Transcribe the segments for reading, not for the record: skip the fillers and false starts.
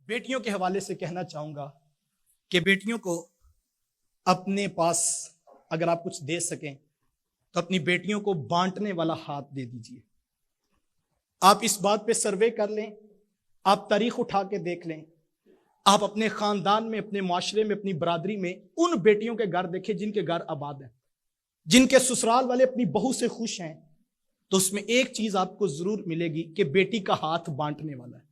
بیٹیوں کے حوالے سے کہنا چاہوں گا کہ بیٹیوں کو اپنے پاس اگر آپ کچھ دے سکیں تو اپنی بیٹیوں کو بانٹنے والا ہاتھ دے دیجئے۔ آپ اس بات پہ سروے کر لیں، آپ تاریخ اٹھا کے دیکھ لیں، آپ اپنے خاندان میں، اپنے معاشرے میں، اپنی برادری میں ان بیٹیوں کے گھر دیکھیں جن کے گھر آباد ہیں، جن کے سسرال والے اپنی بہو سے خوش ہیں، تو اس میں ایک چیز آپ کو ضرور ملے گی کہ بیٹی کا ہاتھ بانٹنے والا ہے،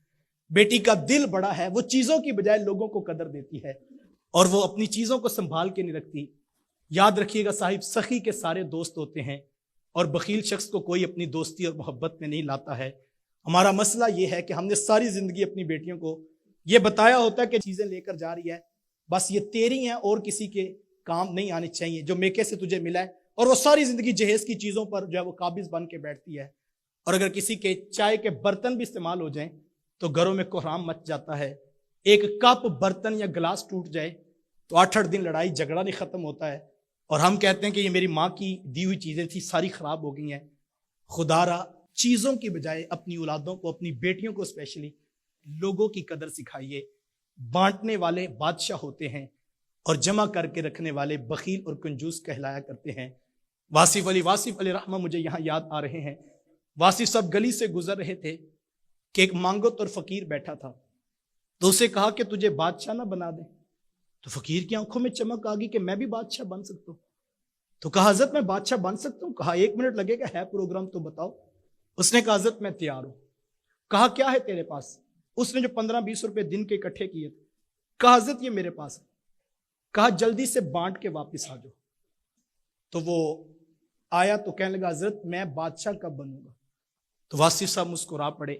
بیٹی کا دل بڑا ہے، وہ چیزوں کی بجائے لوگوں کو قدر دیتی ہے اور وہ اپنی چیزوں کو سنبھال کے نہیں رکھتی۔ یاد رکھیے گا صاحب، سخی کے سارے دوست ہوتے ہیں اور بخیل شخص کو کوئی اپنی دوستی اور محبت میں نہیں لاتا ہے۔ ہمارا مسئلہ یہ ہے کہ ہم نے ساری زندگی اپنی بیٹیوں کو یہ بتایا ہوتا ہے کہ چیزیں لے کر جا رہی ہے، بس یہ تیری ہیں اور کسی کے کام نہیں آنے چاہیے، جو میکے سے تجھے ملا ہے، اور وہ ساری زندگی جہیز کی چیزوں پر جو ہے وہ قابض بن کے بیٹھتی ہے۔ اور اگر کسی کے چائے کے برتن بھی استعمال ہو جائیں تو گھروں میں کوہرام مچ جاتا ہے۔ ایک کپ، برتن یا گلاس ٹوٹ جائے تو 8 دن لڑائی جھگڑا نہیں ختم ہوتا ہے، اور ہم کہتے ہیں کہ یہ میری ماں کی دی ہوئی چیزیں تھی، ساری خراب ہو گئی ہیں۔ خدا را چیزوں کی بجائے اپنی اولادوں کو، اپنی بیٹیوں کو اسپیشلی، لوگوں کی قدر سکھائیے۔ بانٹنے والے بادشاہ ہوتے ہیں اور جمع کر کے رکھنے والے بخیل اور کنجوس کہلایا کرتے ہیں۔ واصف علی رحمہ مجھے یہاں یاد آ رہے ہیں۔ واصف صاحب گلی سے گزر رہے تھے کہ ایک مانگت اور فقیر بیٹھا تھا، تو اسے کہا کہ تجھے بادشاہ نہ بنا دیں؟ تو فقیر کی آنکھوں میں چمک آ گئی کہ میں بھی بادشاہ بن سکتا ہوں۔ تو کہا حضرت میں بادشاہ بن سکتا ہوں؟ کہا 1 منٹ لگے گا، ہے پروگرام تو بتاؤ۔ اس نے کہا حضرت میں تیار ہوں۔ کہا کیا ہے تیرے پاس؟ اس نے جو 15-20 روپے دن کے اکٹھے کیے تھے، کہا حضرت یہ میرے پاس ہے۔ کہا جلدی سے بانٹ کے واپس آ جاؤ۔ تو وہ آیا تو کہنے لگا حضرت میں بادشاہ کب بنوں گا؟ تو واصف صاحب مسکرا پڑے،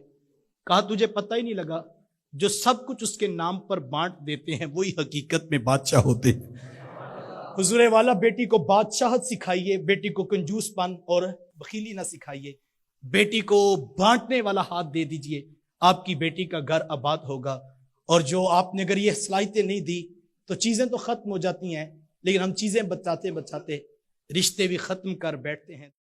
کہا تجھے پتہ ہی نہیں لگا، جو سب کچھ اس کے نام پر بانٹ دیتے ہیں وہی حقیقت میں بادشاہ ہوتے ہیں۔ حضور والا بیٹی کو بادشاہت سکھائیے، بیٹی کو کنجوس پن اور بخیلی نہ سکھائیے، بیٹی کو بانٹنے والا ہاتھ دے دیجئے، آپ کی بیٹی کا گھر آباد ہوگا۔ اور جو آپ نے اگر یہ صلاحیتیں نہیں دی تو چیزیں تو ختم ہو جاتی ہیں، لیکن ہم چیزیں بچاتے بچاتے رشتے بھی ختم کر بیٹھتے ہیں۔